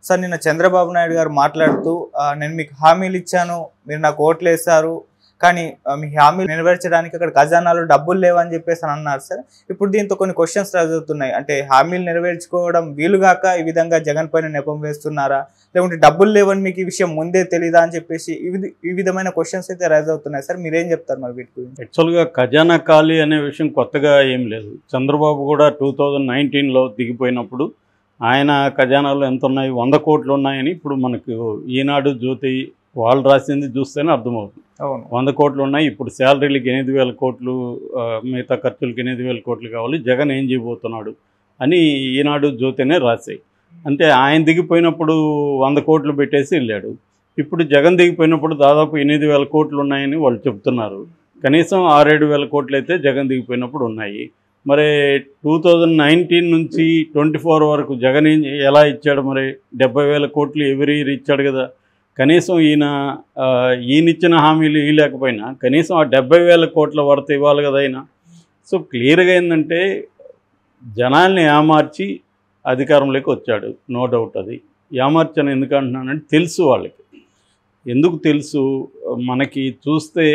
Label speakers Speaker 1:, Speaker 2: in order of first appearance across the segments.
Speaker 1: Sir నిన్న చంద్రబాబు నాయుడు గారు మాట్లాడుతూ నేను మీకు హామీలు ఇచ్చాను, మీరు నాకు ఓట్లు వేశారు, కానీ మీ హామీలు నెరవేర్చడానికి అక్కడ ఖజానాలో డబ్బులు లేవని చెప్పేసి అన్నారు సార్. ఇప్పుడు దీంతో కొన్ని క్వశ్చన్స్ రాజవుతున్నాయి. అంటే హామీలు నెరవేర్చుకోవడం వీలుగాక ఈ విధంగా జగన్ పైన నెపం వేస్తున్నారా, లేకుంటే డబ్బులు లేవని మీకు ఈ విషయం ముందే తెలీదా అని చెప్పేసి ఈ విధమైన క్వశ్చన్స్ అయితే రైజ్ అవుతున్నాయి సార్. మీరేం చెప్తారు మరి వీటి గురించి?
Speaker 2: యాక్చువల్గా ఖజానా ఖాళీ అనే విషయం కొత్తగా ఏం లేదు. చంద్రబాబు కూడా 2019లో దిగిపోయినప్పుడు ఆయన ఖజానాలో ఎంత ఉన్నాయి, 100 కోట్లు ఉన్నాయని ఇప్పుడు మనకు ఈనాడు జ్యోతి వాళ్ళు రాసింది చూస్తేనే అర్థమవుతుంది. 100 కోట్లు ఉన్నాయి, ఇప్పుడు శాలరీలకి 8,000 కోట్లు, మిగతా ఖర్చులకి 8,000 కోట్లు కావాలి, జగన్ ఏం చేయబోతున్నాడు అని ఈనాడు జ్యోతినే రాశాయి. అంటే ఆయన దిగిపోయినప్పుడు 100 కోట్లు పెట్టేసి వెళ్ళాడు. ఇప్పుడు జగన్ దిగిపోయినప్పుడు దాదాపు 8,000 కోట్లు ఉన్నాయని వాళ్ళు చెప్తున్నారు. కనీసం 6,000-7,000 కోట్లు అయితే జగన్ దిగిపోయినప్పుడు ఉన్నాయి. మరి 2019 నుంచి 24 వరకు జగన్ ఎలా ఇచ్చాడు? మరి 70,000 కోట్లు ఎవ్రీ ఇయర్ ఇచ్చాడు కదా. కనీసం ఈయనిచ్చిన హామీలు ఇవ్వలేకపోయినా కనీసం ఆ 70,000 కోట్ల వరత ఇవ్వాలి కదా ఆయన. సో క్లియర్గా ఏంటంటే జనాల్ని ఏమార్చి అధికారంలోకి వచ్చాడు, నో డౌట్. అది ఏమార్చని ఎందుకు అంటున్నానంటే తెలుసు వాళ్ళకి. ఎందుకు తెలుసు? మనకి చూస్తే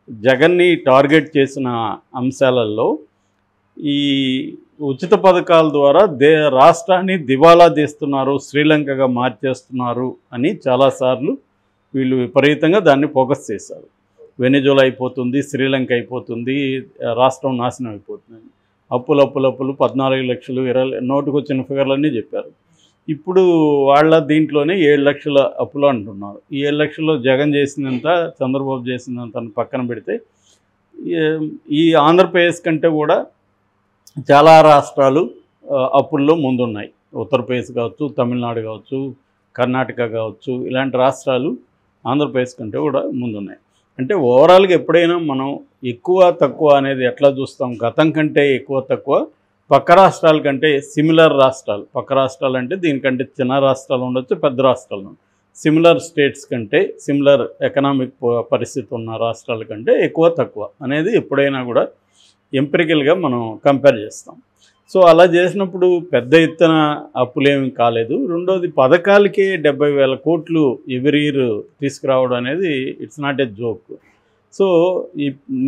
Speaker 2: జగన్ని టార్గెట్ చేసిన అంశాలలో ఈ ఉచిత పథకాల ద్వారా రాష్ట్రాన్ని దివాలా తీస్తున్నారు, శ్రీలంకగా మార్చేస్తున్నారు అని చాలాసార్లు వీళ్ళు విపరీతంగా దాన్ని ఫోకస్ చేశారు. వెనిజులా అయిపోతుంది, శ్రీలంక అయిపోతుంది, రాష్ట్రం నాశనం అయిపోతుంది. అప్పులు 14 లక్షలు 20 నోటుకు వచ్చిన ఫిగర్లన్నీ చెప్పారు. ఇప్పుడు వాళ్ళ దీంట్లోనే 7 లక్షల అప్పులు అంటున్నారు. ఈ 7 లక్షల్లో జగన్ చేసినంత, చంద్రబాబు చేసినంత పక్కన పెడితే ఈ ఆంధ్రప్రదేశ్ కంటే కూడా చాలా రాష్ట్రాలు అప్పుల్లో ముందున్నాయి. ఉత్తరప్రదేశ్ కావచ్చు, తమిళనాడు కావచ్చు, కర్ణాటక కావచ్చు, ఇలాంటి రాష్ట్రాలు ఆంధ్రప్రదేశ్ కంటే కూడా ముందున్నాయి. అంటే ఓవరాల్గా ఎప్పుడైనా మనం ఎక్కువ తక్కువ అనేది ఎట్లా చూస్తాం? గతం కంటే ఎక్కువ తక్కువ పక్క రాష్ట్రాల కంటే సిమిలర్ రాష్ట్రాలు, పక్క రాష్ట్రాలు అంటే దీనికంటే చిన్న రాష్ట్రాలు ఉండొచ్చు, పెద్ద రాష్ట్రాలు, సిమిలర్ స్టేట్స్ కంటే, సిమిలర్ ఎకనామిక్ పరిస్థితి ఉన్న రాష్ట్రాల కంటే ఎక్కువ తక్కువ అనేది ఎప్పుడైనా కూడా ఎంపిరికల్గా మనం కంపేర్ చేస్తాం. సో అలా చేసినప్పుడు పెద్ద ఎత్తున అప్పులేమి కాలేదు. రెండోది పథకాలకే 70,000 కోట్లు ఎవ్రీ ఇయర్ తీసుకురావడం అనేది it's not a joke. So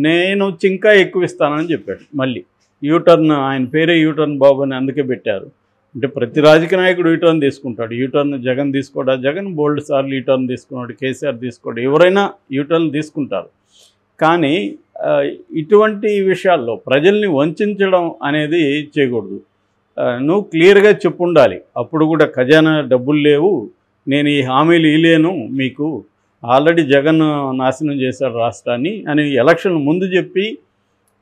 Speaker 2: నేను వచ్చి ఇంకా ఎక్కువ ఇస్తానని చెప్పాడు. మళ్ళీ యూటర్న్, ఆయన పేరే యూటర్న్ బాబు అని అందుకే పెట్టారు. అంటే ప్రతి రాజకీయ నాయకుడు యూటర్న్ తీసుకుంటాడు. యూటర్న్ జగన్ తీసుకోడా? జగన్ బోల్డ్ సార్లు యూటర్న్ తీసుకున్నాడు, కేసీఆర్ తీసుకోడు, ఎవరైనా యూటర్న్ తీసుకుంటారు. కానీ ఇటువంటి విషయాల్లో ప్రజల్ని వంచడం అనేది చేయకూడదు. నువ్వు క్లియర్గా చెప్పుండాలి. అప్పుడు కూడా ఖజానా డబ్బులు లేవు, నేను ఈ హామీలు ఇవ్వలేను, మీకు ఆల్రెడీ జగన్ నాశనం చేశాడు రాష్ట్రాన్ని అని ఎలక్షన్ ముందు చెప్పి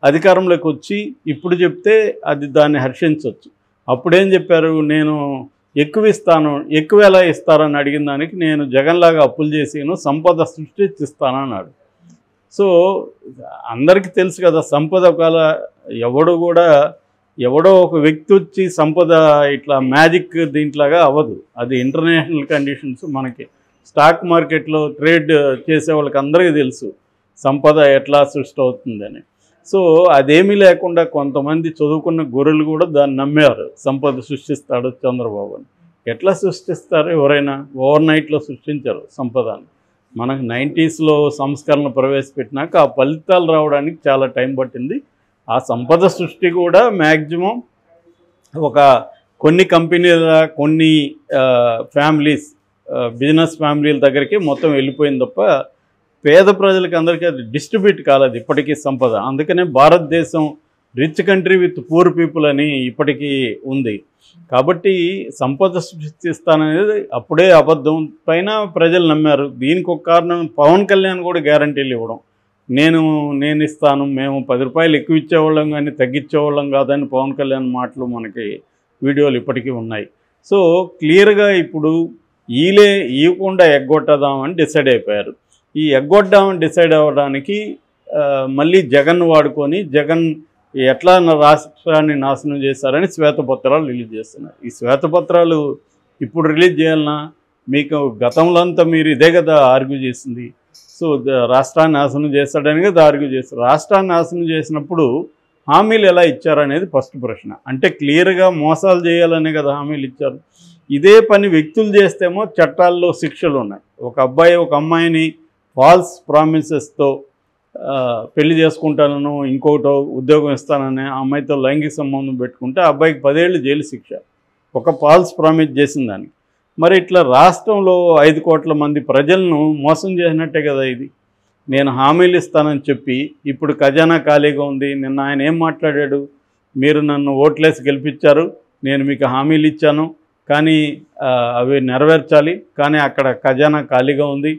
Speaker 2: అధికారంలోకి వచ్చి ఇప్పుడు చెప్తే అది దాన్ని హర్షించవచ్చు. అప్పుడేం చెప్పారు? నేను ఎక్కువ ఇస్తాను, ఎక్కువ ఎలా ఇస్తారని అడిగిన దానికి నేను జగన్లాగా అప్పులు చేసాను, సంపద సృష్టిస్తానన్నాడు. సో అందరికీ తెలుసు కదా, సంపద ఒకవేళ ఎవడో ఒక వ్యక్తి వచ్చి సంపద ఇట్లా మ్యాజిక్ దీంట్లాగా అవ్వదు. అది ఇంటర్నేషనల్ కండిషన్స్. మనకి స్టాక్ మార్కెట్లో ట్రేడ్ చేసే వాళ్ళకి అందరికీ తెలుసు సంపద ఎట్లా సృష్టి అవుతుందని. సో అదేమీ లేకుండా కొంతమంది చదువుకున్న గొర్రెలు కూడా దాన్ని నమ్మారు, సంపద సృష్టిస్తాడు చంద్రబాబు అని. ఎట్లా సృష్టిస్తారు? ఎవరైనా ఓవర్ నైట్లో సృష్టించారు సంపదను. మనకు 90స్లో సంస్కరణ ప్రవేశపెట్టినాక ఆ ఫలితాలు రావడానికి చాలా టైం పట్టింది. ఆ సంపద సృష్టి కూడా మ్యాక్సిమం కొన్ని కంపెనీల, కొన్ని ఫ్యామిలీస్, బిజినెస్ ఫ్యామిలీల దగ్గరికి మొత్తం వెళ్ళిపోయింది తప్ప పేద ప్రజలకి అందరికీ అది డిస్ట్రిబ్యూట్ కాలేదు ఇప్పటికీ సంపద. అందుకనే భారతదేశం rich country with poor people అని ఇప్పటికీ ఉంది. కాబట్టి సంపద సృష్టిస్తాననేది అప్పుడే అబద్ధం పైన ప్రజలు నమ్మారు. దీనికి ఒక కారణం పవన్ కళ్యాణ్ కూడా గ్యారంటీలు ఇవ్వడం. నేను ఇస్తాను, మేము 10 రూపాయలు ఎక్కువ ఇచ్చేవాళ్ళం కానీ తగ్గించేవాళ్ళం కాదని పవన్ కళ్యాణ్ మాటలు మనకి వీడియోలు ఇప్పటికీ ఉన్నాయి. సో క్లియర్గా ఇప్పుడు ఇవ్వకుండా ఎగ్గొట్టదామని డిసైడ్ అయిపోయారు. ఈ ఎగ్గొట్టామని డిసైడ్ అవ్వడానికి మళ్ళీ జగన్ వాడుకొని జగన్ ఎట్లా రాష్ట్రాన్ని నాశనం చేశారని శ్వేతపత్రాలు రిలీజ్ చేస్తున్నారు. ఈ శ్వేతపత్రాలు ఇప్పుడు రిలీజ్ చేయాలన్నా? మీకు గతంలో అంతా మీరు ఇదే కదా ఆర్గ్యూ చేసింది. సో రాష్ట్రాన్ని నాశనం చేస్తాడని కదా ఆర్గ్యూ చేస్తారు. రాష్ట్రాన్ని నాశనం చేసినప్పుడు హామీలు ఎలా ఇచ్చారనేది ఫస్ట్ ప్రశ్న. అంటే క్లియర్గా మోసాలు చేయాలనే కదా హామీలు ఇచ్చారు. ఇదే పని వ్యక్తులు చేస్తేమో చట్టాల్లో శిక్షలు ఉన్నాయి. ఒక అబ్బాయి ఒక అమ్మాయిని ఫాల్స్ ప్రామిసెస్తో పెళ్లి చేసుకుంటానను, ఇంకోటో ఉద్యోగం ఇస్తానని ఆ అమ్మాయితో లైంగిక సంబంధం పెట్టుకుంటే ఆ అబ్బాయికి 10 ఏళ్ళు జైలు శిక్ష, ఒక ఫాల్స్ ప్రామిస్ చేసిన దానికి. మరి ఇట్లా రాష్ట్రంలో 5 కోట్ల మంది ప్రజలను మోసం చేసినట్టే కదా ఇది. నేను హామీలు ఇస్తానని చెప్పి ఇప్పుడు ఖజానా ఖాళీగా ఉంది. నిన్న ఆయన ఏం మాట్లాడాడు, మీరు నన్ను ఓట్లేసి గెలిపించారు, నేను మీకు హామీలు ఇచ్చాను, కానీ అవి నెరవేర్చాలి, కానీ అక్కడ ఖజానా ఖాళీగా ఉంది,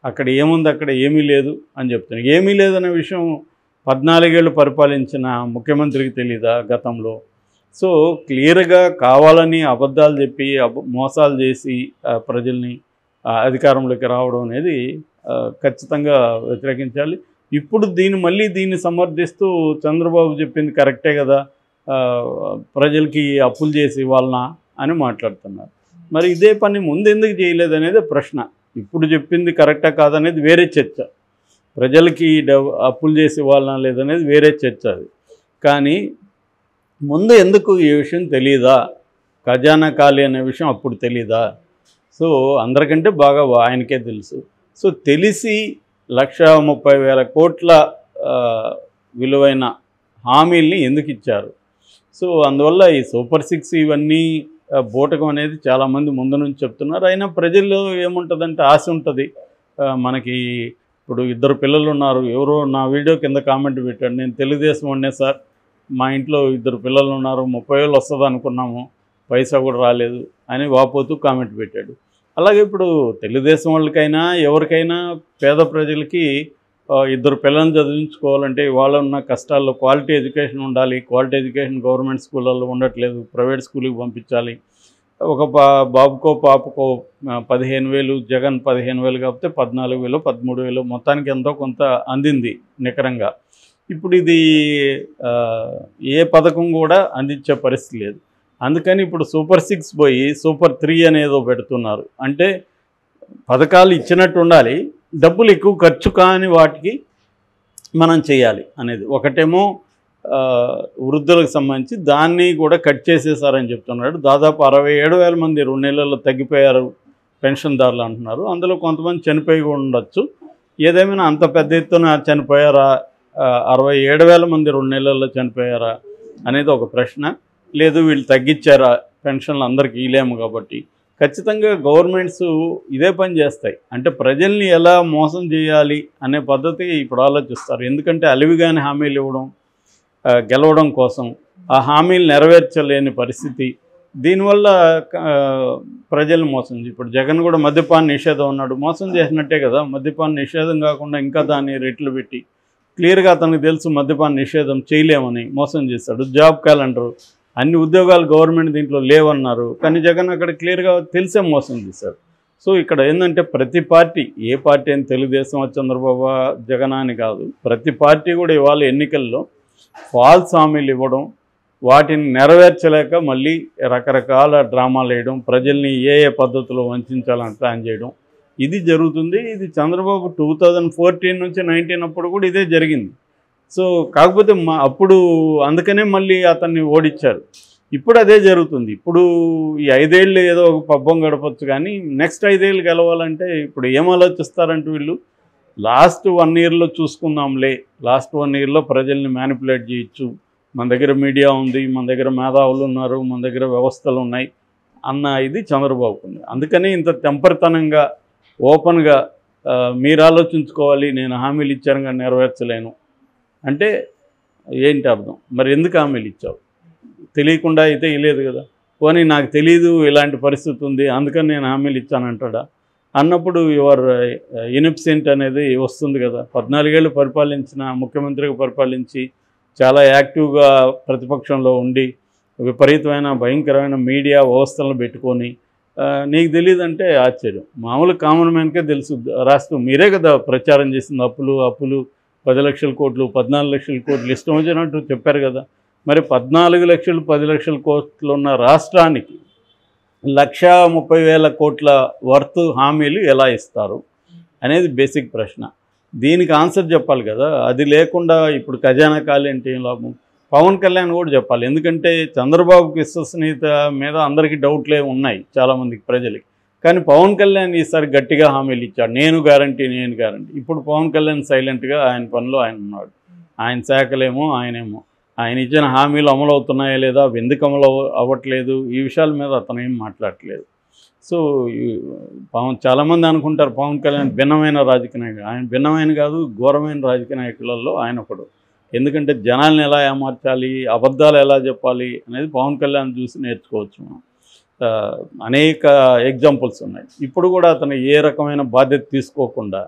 Speaker 2: అక్కడ ఏముంది, అక్కడ ఏమీ లేదు అని చెప్తున్నాను. ఏమీ లేదనే విషయం 14 ఏళ్ళు పరిపాలించిన ముఖ్యమంత్రికి తెలీదా గతంలో? సో క్లియర్గా కావాలని అబద్ధాలు చెప్పి మోసాలు చేసి ప్రజల్ని అధికారంలోకి రావడం అనేది ఖచ్చితంగా వ్యతిరేకించాలి. ఇప్పుడు దీన్ని సమర్థిస్తూ చంద్రబాబు చెప్పింది కరెక్టే కదా, ప్రజలకి అప్పులు చేసి వాళ్ళన అని మాట్లాడుతున్నారు. మరి ఇదే పని ముందు ఎందుకు చేయలేదు అనేది ప్రశ్న. ఇప్పుడు చెప్పింది కరెక్టా కాదనేది వేరే చర్చ, ప్రజలకి అప్పులు చేసి వాళ్ళన లేదనేది వేరే చర్చ. అది కానీ ముందు ఎందుకు ఈ విషయం తెలీదా, ఖజానా ఖాళీ అనే విషయం అప్పుడు తెలీదా? సో అందరికంటే బాగా ఆయనకే తెలుసు. సో తెలిసి 1,30,000 కోట్ల విలువైన హామీల్ని ఎందుకు ఇచ్చారు? సో అందువల్ల ఈ సూపర్ 6 ఇవన్నీ బూటకం అనేది చాలామంది ముందు నుంచి చెప్తున్నారు. అయినా ప్రజల్లో ఏముంటుందంటే ఆశ ఉంటుంది. మనకి ఇప్పుడు 2 పిల్లలు ఉన్నారు, ఎవరో నా వీడియో కింద కామెంట్ పెట్టాడు, నేను తెలుగుదేశం ఉండే సార్, మా ఇంట్లో 2 పిల్లలు ఉన్నారు, 30,000 వస్తుంది అనుకున్నాము, పైసా కూడా రాలేదు అని వాపోతూ కామెంట్ పెట్టాడు. అలాగే ఇప్పుడు తెలుగుదేశం వాళ్ళకైనా ఎవరికైనా పేద ప్రజలకి 2 పిల్లల్ని చదివించుకోవాలంటే వాళ్ళ ఉన్న కష్టాల్లో క్వాలిటీ ఎడ్యుకేషన్ ఉండాలి. క్వాలిటీ ఎడ్యుకేషన్ గవర్నమెంట్ స్కూళ్ళల్లో ఉండట్లేదు, ప్రైవేట్ స్కూల్కి పంపించాలి. ఒక బాబుకో పాపకో 15,000, జగన్ 15,000 కాకపోతే 14,000, 13,000 మొత్తానికి ఎంతో కొంత అందింది నికరంగా. ఇప్పుడు ఇది ఏ పథకం కూడా అందించే పరిస్థితి లేదు. అందుకని ఇప్పుడు సూపర్ 6 పోయి సూపర్ 3 అనేదో పెడుతున్నారు. అంటే పథకాలు ఇచ్చినట్టు ఉండాలి, డబ్బులు ఎక్కువ ఖర్చు కాని వాటికి మనం చేయాలి అనేది. ఒకటేమో వృద్ధులకు సంబంధించి దాన్ని కూడా కట్ చేసేసారని చెప్తున్నాడు. దాదాపు 67,000 మంది 2 నెలల్లో తగ్గిపోయారు పెన్షన్దారులు అంటున్నారు. అందులో కొంతమంది చనిపోయి ఉండొచ్చు. ఏదేమైనా అంత పెద్ద ఎత్తున చనిపోయారా, 67,000 మంది 2 నెలల్లో చనిపోయారా అనేది ఒక ప్రశ్న. లేదు వీళ్ళు తగ్గించారా, పెన్షన్లు అందరికీ ఇలేము కాబట్టి. ఖచ్చితంగా గవర్నమెంట్స్ ఇదే పని చేస్తాయి. అంటే ప్రజల్ని ఎలా మోసం చేయాలి అనే పద్ధతి ఇప్పుడు ఆలోచిస్తారు. ఎందుకంటే అలివిగాని హామీలు ఇవ్వడం, గెలవడం కోసం ఆ హామీలు నెరవేర్చలేని పరిస్థితి, దీనివల్ల ప్రజలు మోసం. ఇప్పుడు జగన్ కూడా మద్యపాన నిషేధం అన్నాడు, మోసం చేసినట్టే కదా. మద్యపాన నిషేధం కాకుండా ఇంకా దాన్ని రెట్లు పెట్టి క్లియర్గా అతనికి తెలుసు మద్యపాన నిషేధం చేయలేమని మోసం చేశాడు. జాబ్ క్యాలెండరు, అన్ని ఉద్యోగాలు గవర్నమెంట్ దీంట్లో లేవన్నారు, కానీ జగన్ అక్కడ క్లియర్గా తెలిసే మోసం చేశాడు. సో ఇక్కడ ఏంటంటే ప్రతి పార్టీ, ఏ పార్టీ అని తెలుగుదేశం చంద్రబాబు జగన్ అని కాదు, ప్రతి పార్టీ కూడా ఇవాళ ఎన్నికల్లో ఫాల్స్ హామీలు ఇవ్వడం, వాటిని నెరవేర్చలేక మళ్ళీ రకరకాల డ్రామాలు వేయడం, ప్రజల్ని ఏ పద్ధతిలో వంచాలని ప్లాన్ చేయడం, ఇది జరుగుతుంది. ఇది చంద్రబాబు 2014 నుంచి 19 అప్పుడు కూడా ఇదే జరిగింది. సో కాకపోతే అప్పుడు అందుకనే మళ్ళీ అతన్ని ఓడించారు. ఇప్పుడు అదే జరుగుతుంది. ఇప్పుడు ఈ 5 ఏళ్ళు ఏదో ఒక పబ్బం గడపచ్చు, కానీ నెక్స్ట్ 5 ఏళ్ళు గెలవాలంటే ఇప్పుడు ఏం ఆలోచిస్తారంటే వీళ్ళు లాస్ట్ 1 ఇయర్లో చూసుకుందాంలే, లాస్ట్ 1 ఇయర్లో ప్రజల్ని మ్యానిపులేట్ చేయొచ్చు, మన దగ్గర మీడియా ఉంది, మన దగ్గర మేధావులు ఉన్నారు, మన దగ్గర వ్యవస్థలు ఉన్నాయి అన్న ఇది చంద్రబాబుకు ఉంది. అందుకని ఇంత తెంపరితనంగా ఓపెన్గా మీరు ఆలోచించుకోవాలి, నేను హామీలు ఇచ్చాను కానీ నెరవేర్చలేను అంటే ఏంటి అర్థం? మరి ఎందుకు హామీలు ఇచ్చావు? తెలియకుండా అయితే ఇలేదు కదా. పోనీ నాకు తెలీదు ఇలాంటి పరిస్థితి ఉంది అందుకని నేను హామీలు ఇచ్చానంటాడా? అన్నప్పుడు యువర్ ఇన్ఎబ్సెంట్ అనేది వస్తుంది కదా. 14 ఏళ్ళు పరిపాలించిన ముఖ్యమంత్రిగా పరిపాలించి చాలా యాక్టివ్గా ప్రతిపక్షంలో ఉండి విపరీతమైన భయంకరమైన మీడియా వ్యవస్థలను పెట్టుకొని నీకు తెలియదంటే ఆశ్చర్యం. మామూలు కామన్ మ్యాన్కే తెలుసు. రాష్ట్రం మీరే కదా ప్రచారం చేసింది, అప్పులు 10 లక్షల కోట్లు, 14 లక్షల కోట్లు ఇష్టం వచ్చినట్టు చెప్పారు కదా. మరి 14 లక్షలు 10 లక్షల కోట్లు ఉన్న రాష్ట్రానికి 1,30,000 కోట్ల వర్త్ హామీలు ఎలా ఇస్తారు అనేది బేసిక్ ప్రశ్న. దీనికి ఆన్సర్ చెప్పాలి కదా. అది లేకుండా ఇప్పుడు ఖజానా ఖాళీ అంటే ఏం లాభం? పవన్ కళ్యాణ్ కూడా చెప్పాలి. ఎందుకంటే చంద్రబాబుకి విశ్వసనీయత మీద అందరికీ డౌట్లే ఉన్నాయి చాలామందికి ప్రజలకి. కానీ పవన్ కళ్యాణ్ ఈసారి గట్టిగా హామీలు ఇచ్చాడు, నేను గ్యారంటీ. ఇప్పుడు పవన్ కళ్యాణ్ సైలెంట్గా ఆయన పనిలో ఆయన ఉన్నాడు. ఆయన శాఖలేమో ఆయనేమో ఆయన ఇచ్చిన హామీలు అమలు అవుతున్నాయా లేదా, ఎందుకు అమలు అవ్వట్లేదు, ఈ విషయాల మీద అతను ఏం మాట్లాడట్లేదు. సో చాలామంది అనుకుంటారు పవన్ కళ్యాణ్ భిన్నమైన రాజకీయ నాయకుడు. ఆయన భిన్నమైన కాదు, ఘోరమైన రాజకీయ నాయకులలో ఆయన ఒకడు. ఎందుకంటే జనాల్ని ఎలా ఏమార్చాలి, అబద్ధాలు ఎలా చెప్పాలి అనేది పవన్ కళ్యాణ్ చూసి నేర్చుకోవచ్చు మనం. అనేక ఎగ్జాంపుల్స్ ఉన్నాయి. ఇప్పుడు కూడా అతను ఏ రకమైన బాధ్యత తీసుకోకుండా